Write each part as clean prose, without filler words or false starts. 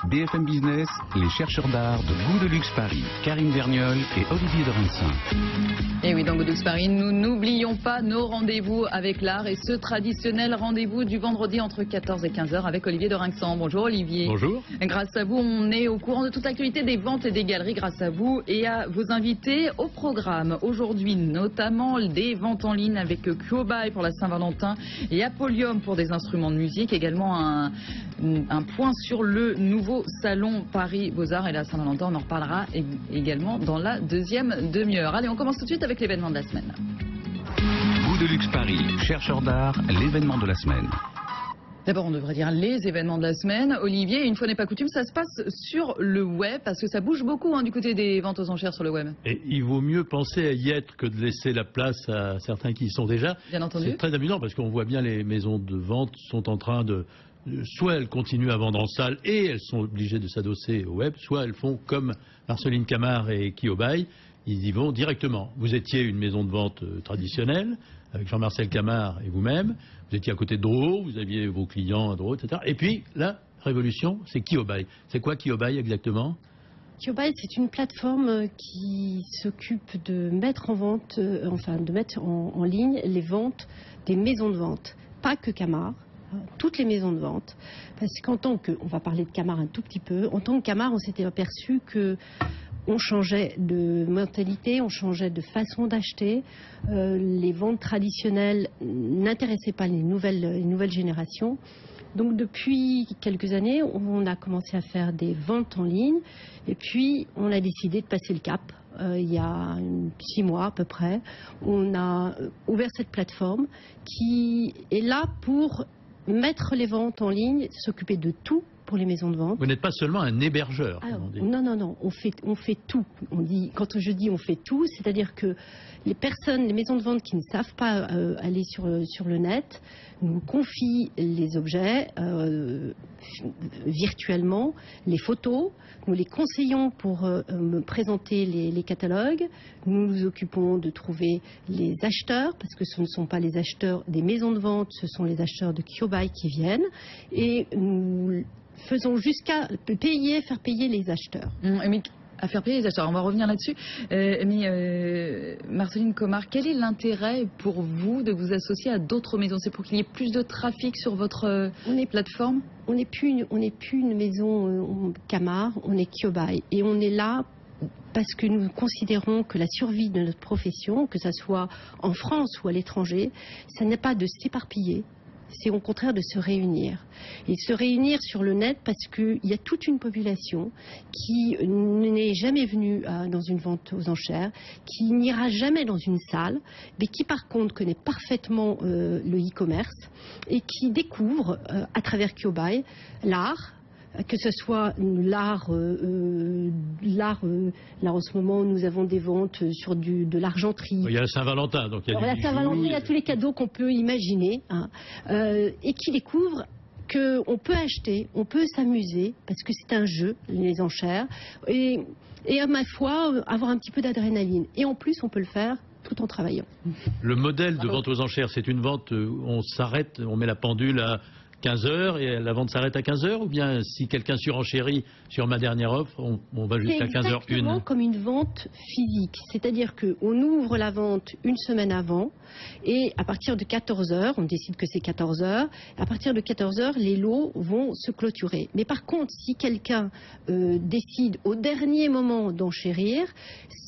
BFM Business, les chercheurs d'art de Goût de Luxe Paris, Karine Vergnol et Olivier de Rinsin. Et oui, dans Goût de Luxe Paris, nous n'oublions pas nos rendez-vous avec l'art et ce traditionnel rendez-vous du vendredi entre 14 et 15h avec Olivier de Rinsin. Bonjour Olivier. Bonjour. Grâce à vous, on est au courant de toute l'actualité des ventes et des galeries grâce à vous et à vos invités au programme. Aujourd'hui, notamment des ventes en ligne avec Kyobai pour la Saint-Valentin et Apolium pour des instruments de musique. Également un point sur le nouveau salon Paris Beaux-Arts et la Saint-Valentin. On en reparlera également dans la deuxième demi-heure. Allez, on commence tout de suite avec l'événement de la semaine. Goût de Luxe Paris, chercheurs d'art, l'événement de la semaine. D'abord, on devrait dire les événements de la semaine. Olivier, une fois n'est pas coutume, ça se passe sur le web, parce que ça bouge beaucoup du côté des ventes aux enchères sur le web. Et il vaut mieux penser à y être que de laisser la place à certains qui y sont déjà. Bien entendu. C'est très amusant parce qu'on voit bien les maisons de vente sont en train de... Soit elles continuent à vendre en salle et elles sont obligées de s'adosser au web, soit elles font comme Marceline Camard et Kyobai, ils y vont directement. Vous étiez une maison de vente traditionnelle, avec Jean-Marcel Camard et vous-même. Vous étiez à côté de Drouot, vous aviez vos clients à Drouot, etc. Et puis, la révolution, c'est Kyobai. C'est quoi Kyobai exactement? Kyobai, c'est une plateforme qui s'occupe de mettre en vente, de mettre en ligne les ventes des maisons de vente. Pas que Camard, toutes les maisons de vente. Parce qu'en tant que, on va parler de Camard un tout petit peu, en tant que Camard, on s'était aperçu que on changeait de mentalité, on changeait de façon d'acheter. Les ventes traditionnelles n'intéressaient pas les nouvelles générations. Donc depuis quelques années, on a commencé à faire des ventes en ligne. Et puis, on a décidé de passer le cap. Il y a 6 mois à peu près, on a ouvert cette plateforme qui est là pour mettre les ventes en ligne, s'occuper de tout pour les maisons de vente. Vous n'êtes pas seulement un hébergeur. Alors, non, on fait tout. Quand je dis on fait tout, c'est-à-dire que les maisons de vente qui ne savent pas aller sur le net, nous confient les objets virtuellement, les photos, nous les conseillons pour me présenter les catalogues, nous nous occupons de trouver les acheteurs, parce que ce ne sont pas les acheteurs des maisons de vente, ce sont les acheteurs de Kyobai qui viennent, et nous faisons jusqu'à faire payer les acheteurs. À faire payer les acheteurs, on va revenir là-dessus. Marceline Camard, quel est l'intérêt pour vous de vous associer à d'autres maisons? C'est pour qu'il y ait plus de trafic sur votre plateforme? On n'est plus une maison Camard, on est Kyobai. Et on est là parce que nous considérons que la survie de notre profession, que ce soit en France ou à l'étranger, ça n'est pas de s'éparpiller. C'est au contraire de se réunir. Et se réunir sur le net parce qu'il y a toute une population qui n'est jamais venue dans une vente aux enchères, qui n'ira jamais dans une salle, mais qui par contre connaît parfaitement le e-commerce et qui découvre à travers Kyobai l'art, que ce soit l'art en ce moment nous avons des ventes sur de l'argenterie. Il y a la Saint-Valentin, donc il y a la Saint-Valentin, il y a tous les cadeaux qu'on peut imaginer, et qui découvre qu'on peut acheter, on peut s'amuser, parce que c'est un jeu, les enchères, et à ma foi, avoir un petit peu d'adrénaline. Et en plus, on peut le faire tout en travaillant. Le modèle de vente aux enchères, c'est une vente où on s'arrête, on met la pendule à 15h et la vente s'arrête à 15h, ou bien si quelqu'un surenchérit sur ma dernière offre, on va jusqu'à 15h01? C'est exactement comme une vente physique, c'est-à-dire qu'on ouvre la vente une semaine avant et à partir de 14h, on décide que c'est 14h, à partir de 14h, les lots vont se clôturer. Mais par contre, si quelqu'un décide au dernier moment d'enchérir,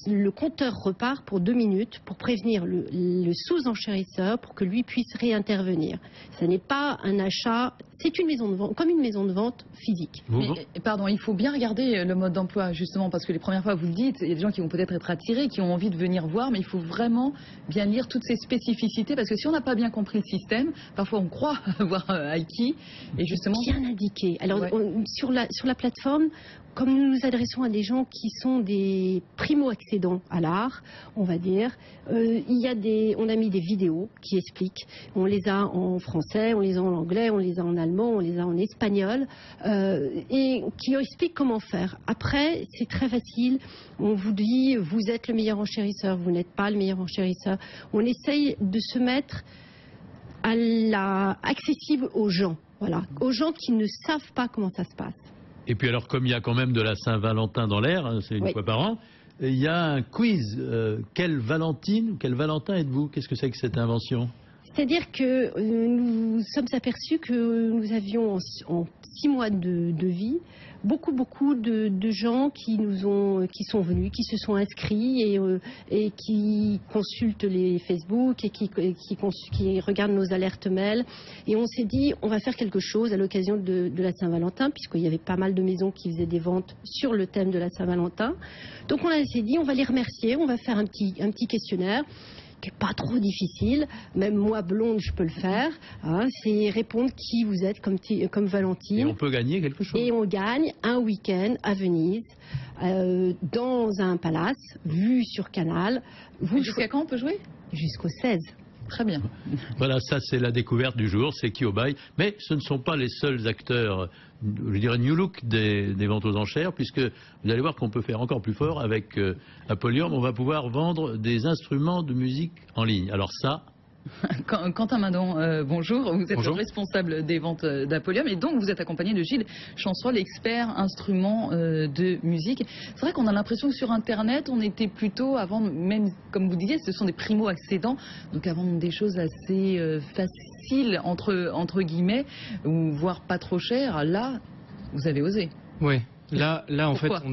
le compteur repart pour 2 minutes pour prévenir le sous-enchérisseur pour que lui puisse réintervenir. Ce n'est pas un achat, c'est une maison de vente, comme une maison de vente physique. Pardon, il faut bien regarder le mode d'emploi justement, parce que les premières fois vous le dites, il y a des gens qui vont peut-être être attirés, qui ont envie de venir voir, mais il faut vraiment bien lire toutes ces spécificités, parce que si on n'a pas bien compris le système, parfois on croit avoir acquis, et justement... Bien indiqué. Alors sur la plateforme, comme nous nous adressons à des gens qui sont des primo-accédants à l'art, on va dire, on a mis des vidéos qui expliquent. On les a en français, on les a en anglais, on les a en allemand, on les a en espagnol, et qui expliquent comment faire. Après, c'est très facile. On vous dit, vous êtes le meilleur enchérisseur, vous n'êtes pas le meilleur enchérisseur. On essaye de se mettre accessible aux gens, voilà, aux gens qui ne savent pas comment ça se passe. Et puis alors, comme il y a quand même de la Saint-Valentin dans l'air, hein, c'est une Oui. fois par an, il y a un quiz. Quelle Valentine ou quel Valentin êtes-vous? Qu'est-ce que c'est que cette invention? C'est-à-dire que nous sommes aperçus que nous avions en 6 mois de vie beaucoup de gens qui sont venus, qui se sont inscrits et qui consultent les Facebook et qui regardent nos alertes mail. Et on s'est dit, on va faire quelque chose à l'occasion de la Saint-Valentin, puisqu'il y avait pas mal de maisons qui faisaient des ventes sur le thème de la Saint-Valentin. Donc on s'est dit, on va les remercier, on va faire un petit questionnaire qui n'est pas trop difficile, même moi blonde je peux le faire, hein. C'est répondre qui vous êtes comme Valentine. Et on peut gagner quelque chose. Et on gagne un week-end à Venise, dans un palace, vu sur Canal. Jusqu'à quand on peut jouer? Jusqu'au 16. Très bien. Voilà, ça c'est la découverte du jour, c'est Kyobai. Mais ce ne sont pas les seuls acteurs, je dirais New Look des ventes aux enchères, puisque vous allez voir qu'on peut faire encore plus fort avec Apollyon. On va pouvoir vendre des instruments de musique en ligne. Alors ça... Quentin Madon, bonjour. Vous êtes Bonjour. le responsable des ventes d'Apollyon et donc vous êtes accompagné de Gilles Chancerol, expert instrument de musique. C'est vrai qu'on a l'impression que sur Internet, on était plutôt avant, même comme vous disiez, ce sont des primo-accédants, donc avant des choses assez faciles entre guillemets, ou voire pas trop chères. Là, vous avez osé. Oui, là en fait, Pourquoi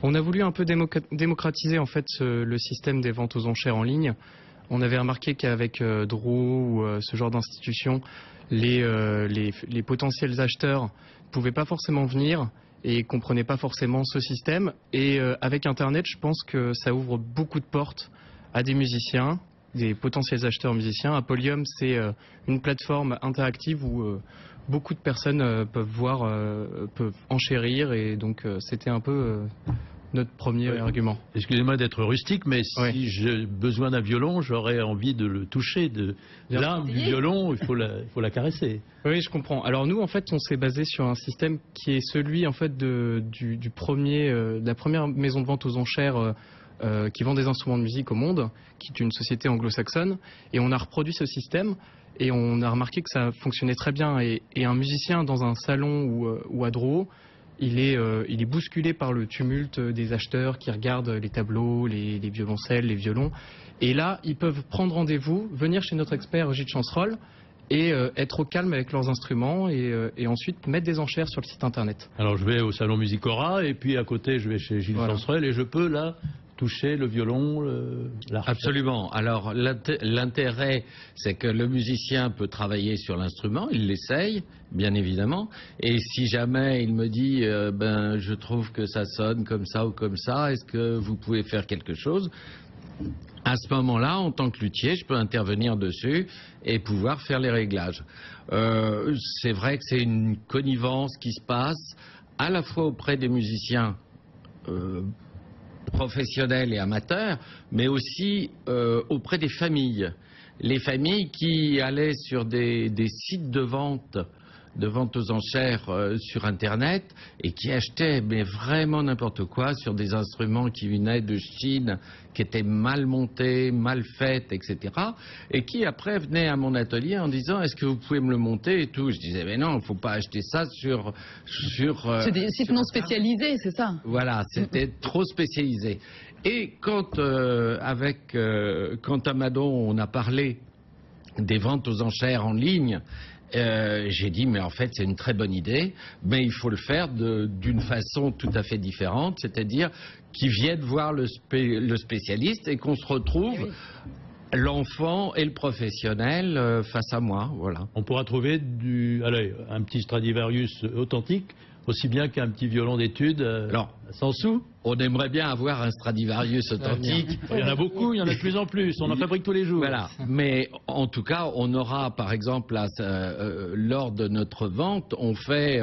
on a voulu un peu démocratiser en fait le système des ventes aux enchères en ligne. On avait remarqué qu'avec Draw ou ce genre d'institution, les potentiels acheteurs ne pouvaient pas forcément venir et comprenaient pas forcément ce système. Et avec Internet, je pense que ça ouvre beaucoup de portes à des musiciens, des potentiels acheteurs musiciens. Apollyon, c'est une plateforme interactive où beaucoup de personnes peuvent enchérir, et donc c'était un peu notre premier argument. Excusez-moi d'être rustique, mais Ouais. si j'ai besoin d'un violon, j'aurais envie de le toucher. L'âme du violon, il faut la caresser. Oui, je comprends. Alors nous, en fait, on s'est basé sur un système qui est celui, en fait, de la première maison de vente aux enchères qui vend des instruments de musique au monde, qui est une société anglo-saxonne, et on a reproduit ce système. Et on a remarqué que ça fonctionnait très bien. Et un musicien dans un salon ou à Drouot, il est bousculé par le tumulte des acheteurs qui regardent les tableaux, les violoncelles, les violons. Et là, ils peuvent prendre rendez-vous, venir chez notre expert Gilles Chancerol et être au calme avec leurs instruments et ensuite mettre des enchères sur le site internet. Alors je vais au salon Musicora et puis à côté je vais chez Gilles Voilà. Chancerol et je peux là toucher le violon, l'archet. Absolument. Alors l'intérêt, c'est que le musicien peut travailler sur l'instrument, il l'essaye, bien évidemment, et si jamais il me dit je trouve que ça sonne comme ça ou comme ça, est-ce que vous pouvez faire quelque chose? À ce moment-là, en tant que luthier, je peux intervenir dessus et pouvoir faire les réglages. C'est vrai que c'est une connivence qui se passe à la fois auprès des musiciens professionnels et amateurs, mais aussi auprès des familles. Les familles qui allaient sur des sites de vente aux enchères sur Internet et qui achetaient mais vraiment n'importe quoi sur des instruments qui venaient de Chine, qui étaient mal montés, mal faits, etc. Et qui après venaient à mon atelier en disant est-ce que vous pouvez me le monter et tout. Je disais mais non, il ne faut pas acheter ça sur C'est des sites non spécialisés, c'est ça? Voilà, c'était trop spécialisé. Et quand à Madon on a parlé des ventes aux enchères en ligne, j'ai dit mais en fait c'est une très bonne idée, mais il faut le faire d'une façon tout à fait différente, c'est-à-dire qu'ils viennent voir le spécialiste et qu'on se retrouve l'enfant et le professionnel face à moi, voilà. On pourra trouver un petit Stradivarius authentique aussi bien qu'un petit violon d'études sans sous. On aimerait bien avoir un Stradivarius authentique. Il y en a beaucoup, il y en a de plus en plus, on en fabrique tous les jours. Voilà, mais en tout cas, on aura par exemple, lors de notre vente, on fait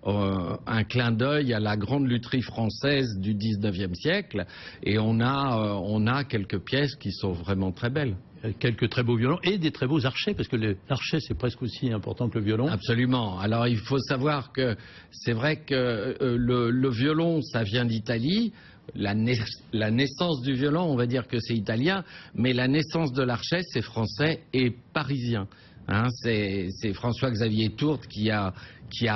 un clin d'œil à la grande lutherie française du 19e siècle et on a quelques pièces qui sont vraiment très belles. Quelques très beaux violons et des très beaux archets, parce que l'archet c'est presque aussi important que le violon. Absolument. Alors il faut savoir que c'est vrai que le violon ça vient d'Italie. La naissance du violon, on va dire que c'est italien, mais la naissance de l'archet c'est français et parisien. Hein, c'est François-Xavier Tourte qui a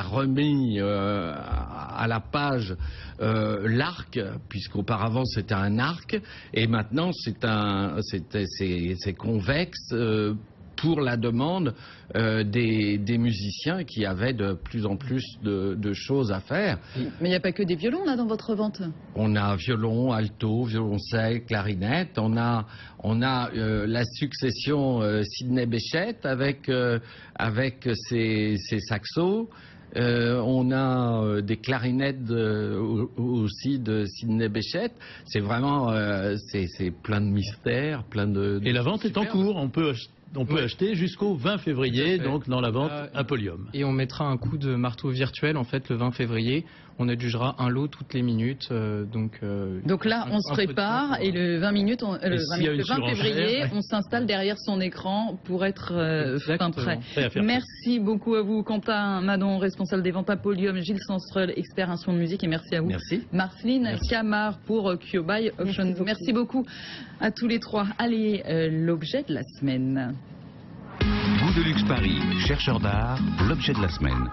remis à la page l'arc, puisqu'auparavant c'était un arc, et maintenant c'est convexe pour la demande des musiciens qui avaient de plus en plus de choses à faire. Mais il n'y a pas que des violons là dans votre vente. On a violon, alto, violoncelle, clarinette. On a la succession Sidney Bechet avec ses saxos. On a des clarinettes aussi de Sidney Bechet. C'est vraiment c'est plein de mystères, plein de Et la vente est en cours. On peut acheter jusqu'au 20 février, donc dans la vente Apolium. Et on mettra un coup de marteau virtuel en fait le 20 février. On adjugera un lot toutes les minutes. Donc là, on se prépare et le 20 minutes, le 20 février, on s'installe derrière son écran pour être fin prêt. Merci beaucoup à vous, Quentin Madon, responsable des ventes Apolium, Gilles Sanstrel, expert instrument de musique, et merci à vous, Marceline Camard pour Kyobai Auction. Merci beaucoup à tous les trois. Allez, l'objet de la semaine. Goût de luxe Paris, chercheur d'art, l'objet de la semaine.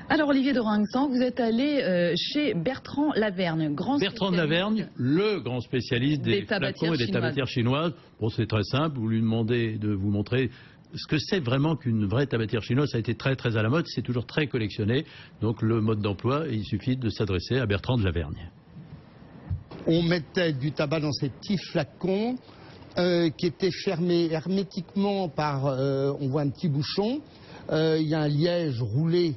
Alors Olivier de Ringsan, vous êtes allé chez Bertrand Lavergne, Bertrand Lavergne, le grand spécialiste des flacons et des tabatières chinoises. Bon, c'est très simple, vous lui demandez de vous montrer ce que c'est vraiment qu'une vraie tabatière chinoise. Ça a été très très à la mode, c'est toujours très collectionné. Donc le mode d'emploi, il suffit de s'adresser à Bertrand de Lavergne. On mettait du tabac dans ces petits flacons qui étaient fermés hermétiquement par, on voit un petit bouchon, il y a un liège roulé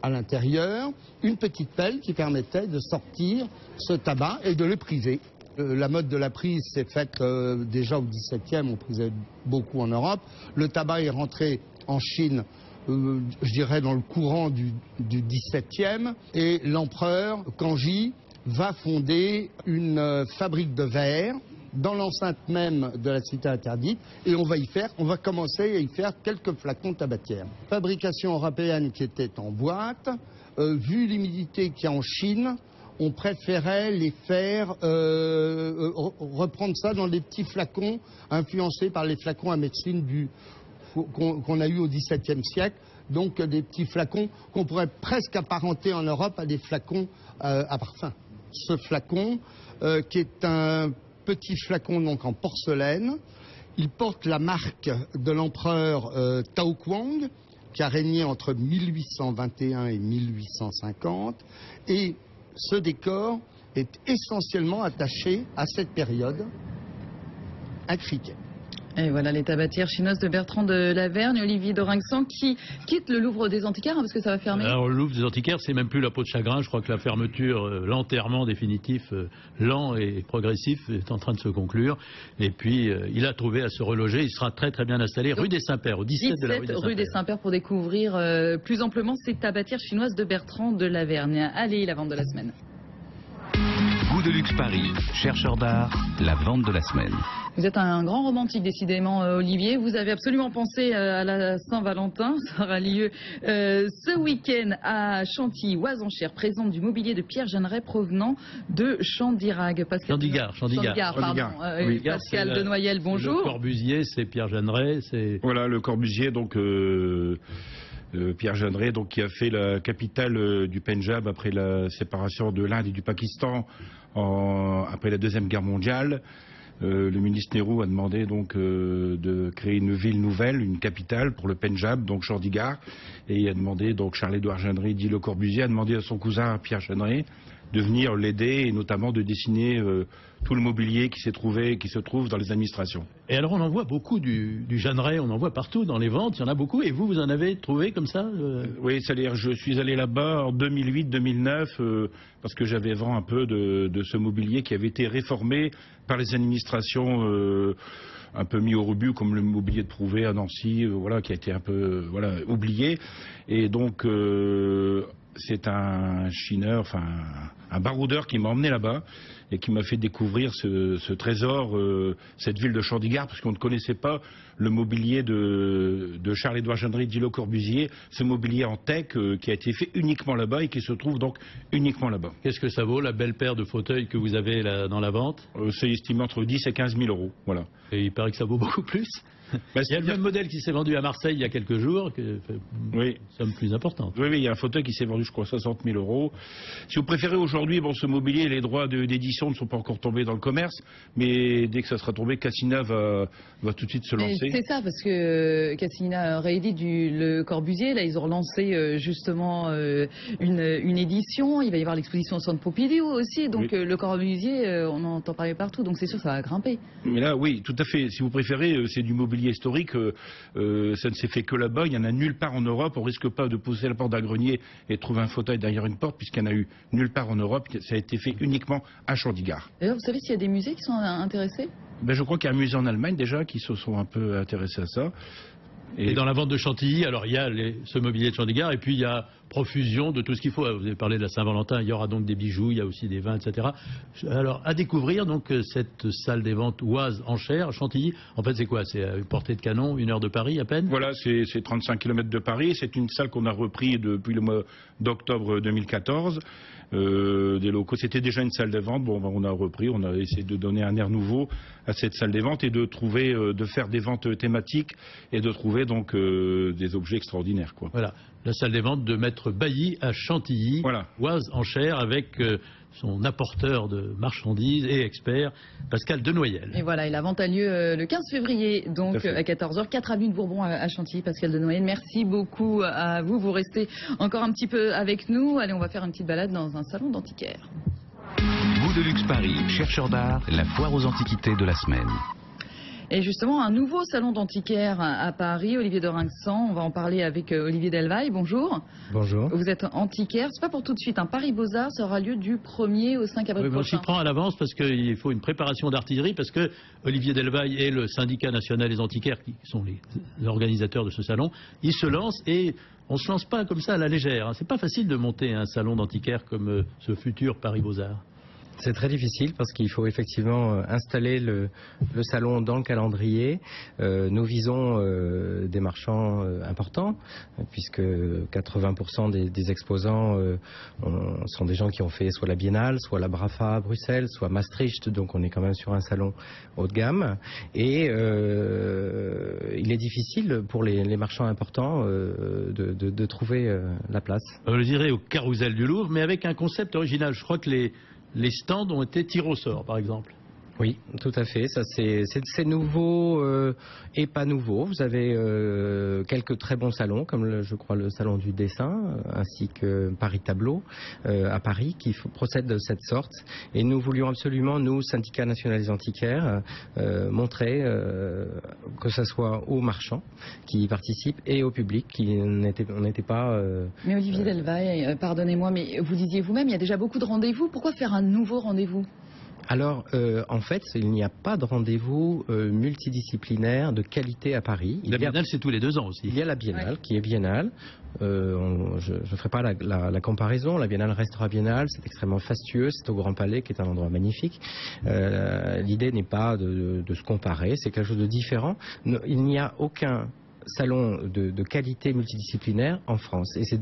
à l'intérieur, une petite pelle qui permettait de sortir ce tabac et de le priser. La mode de la prise s'est faite déjà au XVIIe, on prisait beaucoup en Europe. Le tabac est rentré en Chine, je dirais dans le courant du XVIIe, et l'empereur Kangxi va fonder une fabrique de verre dans l'enceinte même de la cité interdite, et on va commencer à y faire quelques flacons tabatières. Fabrication européenne qui était en boîte, vu l'humidité qu'il y a en Chine, on préférait les faire reprendre ça dans des petits flacons influencés par les flacons à médecine qu'on a eu au XVIIe siècle, donc des petits flacons qu'on pourrait presque apparenter en Europe à des flacons à parfum. Ce flacon, qui est un petit flacon donc en porcelaine, il porte la marque de l'empereur Tao Kwang, qui a régné entre 1821 et 1850, et ce décor est essentiellement attaché à cette période, un criquet. Et voilà les tabatières chinoises de Bertrand de Lavergne. Olivier de Ringsan qui quitte le Louvre des Antiquaires parce que ça va fermer. Alors le Louvre des Antiquaires, c'est même plus la peau de chagrin. Je crois que la fermeture, l'enterrement définitif, lent et progressif est en train de se conclure. Et puis il a trouvé à se reloger. Il sera très très bien installé rue des Saints-Pères, au 17 de la rue des Saints-Pères pour découvrir plus amplement ces tabatières chinoises de Bertrand de Lavergne. Allez, la vente de la semaine. Goût de luxe Paris, chercheur d'art, la vente de la semaine. Vous êtes un grand romantique décidément, Olivier. Vous avez absolument pensé à la Saint-Valentin. Ça aura lieu ce week-end à Chantilly-Oise-en-Cher, présente du mobilier de Pierre Jeanneret provenant de Chandigargue. Chandigargue. Oui. Pascal de Noyel, bonjour. Le Corbusier, c'est Pierre Jeanneret. Voilà, le Corbusier, donc... Pierre Jeanneret, donc, qui a fait la capitale du Pendjab après la séparation de l'Inde et du Pakistan après la Deuxième Guerre mondiale. Le ministre Nehru a demandé donc de créer une ville nouvelle, une capitale pour le Pendjab, donc Chandigarh, et il a demandé, donc Charles-Édouard Jeanneret, dit Le Corbusier, a demandé à son cousin Pierre Jeanneret de venir l'aider et notamment de dessiner tout le mobilier qui se trouve dans les administrations. Et alors on en voit beaucoup du Jeanneret, on en voit partout dans les ventes, il y en a beaucoup, et vous en avez trouvé comme ça Oui, c'est-à-dire je suis allé là-bas en 2008-2009 parce que j'avais vent un peu de ce mobilier qui avait été réformé par les administrations un peu mis au rebut, comme le mobilier de Prouvé à Nancy, voilà, qui a été un peu oublié. Et donc c'est un chineur, enfin un baroudeur qui m'a emmené là-bas et qui m'a fait découvrir ce trésor, cette ville de Chandigarh, parce qu'on ne connaissait pas le mobilier de Charles-Édouard Jeanneret dit Le Corbusier, ce mobilier en teck qui a été fait uniquement là-bas et qui se trouve donc uniquement là-bas. Qu'est-ce que ça vaut, la belle paire de fauteuils que vous avez là, dans la vente? C'est estimé entre 10 et 15 000 euros, voilà. Et il paraît que ça vaut beaucoup plus? Bah, Il y a le même modèle qui s'est vendu à Marseille il y a quelques jours, qui fait une somme plus importante. Oui, il y a un fauteuil qui s'est vendu, je crois, 60 000 €. Si vous préférez, aujourd'hui, bon, ce mobilier, les droits d'édition ne sont pas encore tombés dans le commerce, mais dès que ça sera tombé, Cassina va tout de suite se lancer. C'est ça, parce que Cassina réédite le Corbusier. Là, ils ont relancé justement une édition. Il va y avoir l'exposition au Centre Pompidou aussi. Donc le Corbusier, on en entend parler partout. Donc c'est sûr, ça va grimper. Mais là, oui, tout à fait. Si vous préférez, c'est du mobilier historique. Ça ne s'est fait que là-bas. Il n'y en a nulle part en Europe. On risque pas de pousser la porte d'un grenier et de trouver un fauteuil derrière une porte, puisqu'il n'y en a eu nulle part en Europe. Ça a été fait uniquement à Chandigarh. D'ailleurs, vous savez s'il y a des musées qui sont intéressés? Ben, je crois qu'il y a un musée en Allemagne déjà qui se sont un peu intéressés à ça. Et dans la vente de Chantilly, alors il y a ce mobilier de Chandigarh et puis il y a profusion de tout ce qu'il faut. Vous avez parlé de la Saint-Valentin, il y aura donc des bijoux, il y a aussi des vins, etc. Alors à découvrir donc cette salle des ventes Oise Enchères à Chantilly. En fait c'est quoi? C'est à portée de canon, 1 heure de Paris à peine? Voilà, c'est 35 km de Paris. C'est une salle qu'on a repris depuis le mois d'octobre 2014. Des locaux. C'était déjà une salle de vente. Bon, on a repris, on a essayé de donner un air nouveau à cette salle des ventes et de trouver, de faire des ventes thématiques et de trouver donc des objets extraordinaires, quoi. Voilà, la salle des ventes de Maître Bailly à Chantilly, voilà. Oise Enchères avec son apporteur de marchandises et expert, Pascal Denoyel. Et voilà, et la vente a lieu le 15 février, donc à 14h, 4 avenue de Bourbon à Chantilly. Pascal Denoyel, merci beaucoup à vous. Vous restez encore un petit peu avec nous. Allez, on va faire une petite balade dans un salon d'antiquaires. Goût de luxe Paris, chercheur d'art, la foire aux antiquités de la semaine. Et justement, un nouveau salon d'antiquaires à Paris, Olivier de Rinxan. On va en parler avec Olivier Delvaille. Bonjour. Bonjour. Vous êtes antiquaire. C'est pas pour tout de suite. Paris Beaux-Arts, ça aura lieu du 1er au 5 avril prochain. On s'y prend à l'avance parce qu'il faut une préparation d'artillerie, parce que Olivier Delvaille et le syndicat national des antiquaires, qui sont les organisateurs de ce salon, ils se lancent et on ne se lance pas comme ça à la légère. C'est pas facile de monter un salon d'antiquaires comme ce futur Paris Beaux-Arts. C'est très difficile parce qu'il faut effectivement installer le salon dans le calendrier. Nous visons des marchands importants puisque 80% des exposants sont des gens qui ont fait soit la Biennale, soit la Brafa à Bruxelles, soit Maastricht. Donc on est quand même sur un salon haut de gamme. Et il est difficile pour les marchands importants de trouver la place. On le dirait au Carrousel du Louvre, mais avec un concept original. Je crois que les stands ont été tirés au sort, par exemple. Oui, tout à fait. Ça, c'est nouveau et pas nouveau. Vous avez quelques très bons salons, comme je crois le salon du dessin, ainsi que Paris Tableau à Paris, qui procèdent de cette sorte. Et nous voulions absolument, nous, syndicat national des antiquaires, montrer que ce soit aux marchands qui y participent et au public qui n'était pas... Mais Olivier Delvaille, pardonnez-moi, mais vous disiez vous-même, il y a déjà beaucoup de rendez-vous. Pourquoi faire un nouveau rendez-vous ? Alors, en fait, il n'y a pas de rendez-vous multidisciplinaire de qualité à Paris. La Biennale, c'est tous les 2 ans aussi. Il y a la Biennale, qui est biennale. Je ne ferai pas la comparaison. La Biennale restera biennale. C'est extrêmement fastueux. C'est au Grand Palais, qui est un endroit magnifique. L'idée n'est pas de se comparer. C'est quelque chose de différent. Il n'y a aucun salon de qualité multidisciplinaire en France. Et c'est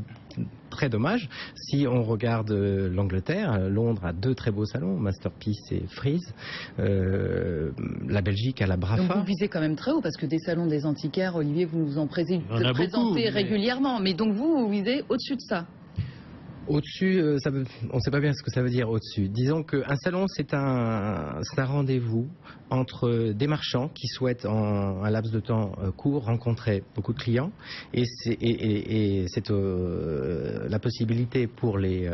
très dommage. Si on regarde l'Angleterre, Londres a 2 très beaux salons, Masterpiece et Frieze. La Belgique a la Brafa. Donc vous visez quand même très haut, parce que des salons des antiquaires, Olivier, vous nous en présentez régulièrement. Mais donc vous visez au-dessus de ça. Au-dessus, on ne sait pas bien ce que ça veut dire au-dessus. Disons qu'un salon, c'est un rendez-vous entre des marchands qui souhaitent en un laps de temps court rencontrer beaucoup de clients, et c'est la possibilité pour les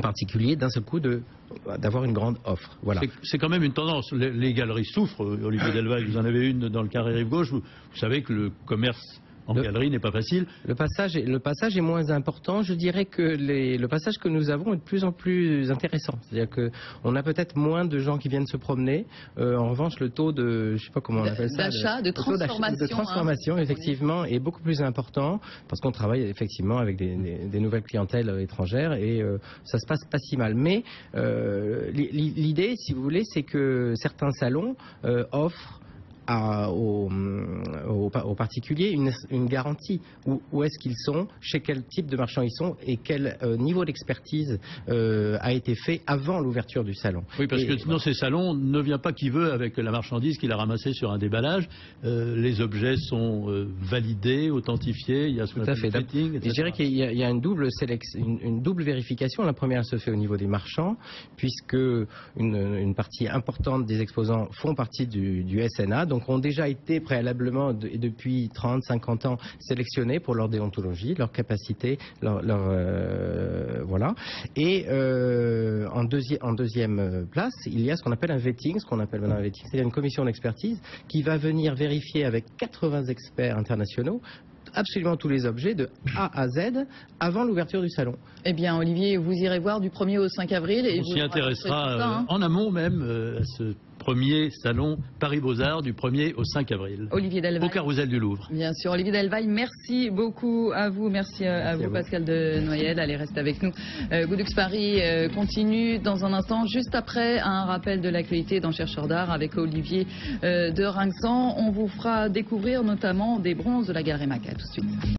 particuliers d'un seul coup d'avoir une grande offre. Voilà. C'est quand même une tendance. Les galeries souffrent. Olivier Delvaille, vous en avez une dans le carré rive gauche. Vous savez que le commerce en galerie n'est pas facile. Le passage est moins important. Je dirais que le passage que nous avons est de plus en plus intéressant. C'est-à-dire qu'on a peut-être moins de gens qui viennent se promener. En revanche, le taux de, je sais pas comment on appelle ça, d'achat, de transformation, effectivement, est beaucoup plus important parce qu'on travaille effectivement avec des nouvelles clientèles étrangères et ça se passe pas si mal. Mais l'idée, si vous voulez, c'est que certains salons offrent aux particuliers une garantie. Où est-ce qu'ils sont, chez quel type de marchands ils sont et quel niveau d'expertise a été fait avant l'ouverture du salon. Oui, parce que dans ces salons, ne vient pas qui veut avec la marchandise qu'il a ramassée sur un déballage. Les objets sont validés, authentifiés, il y a ce qu'on appelle le vetting, etc. Je dirais qu'il y a une double vérification. La première se fait au niveau des marchands, puisque une partie importante des exposants font partie du SNA, donc ont déjà été préalablement, depuis 30, 50 ans, sélectionnés pour leur déontologie, leur capacité, voilà. Et en deuxième place, il y a ce qu'on appelle un vetting, c'est-à-dire une commission d'expertise qui va venir vérifier avec 80 experts internationaux absolument tous les objets de A à Z avant l'ouverture du salon. Eh bien, Olivier, vous irez voir du 1er au 5 avril. Et on s'y intéressera en amont même à ce premier salon Paris Beaux-Arts du 1er au 5 avril. Olivier Delvaille. Au Carrousel du Louvre. Bien sûr, Olivier Delvaille, merci beaucoup à vous. Merci à vous, Pascal de Noyel. Allez, restez avec nous. Good Lux Paris continue dans un instant, juste après un rappel de l'actualité dans Chercheurs d'Art avec Olivier de Rinxan. On vous fera découvrir notamment des bronzes de la Galerie Maca. Tout de suite.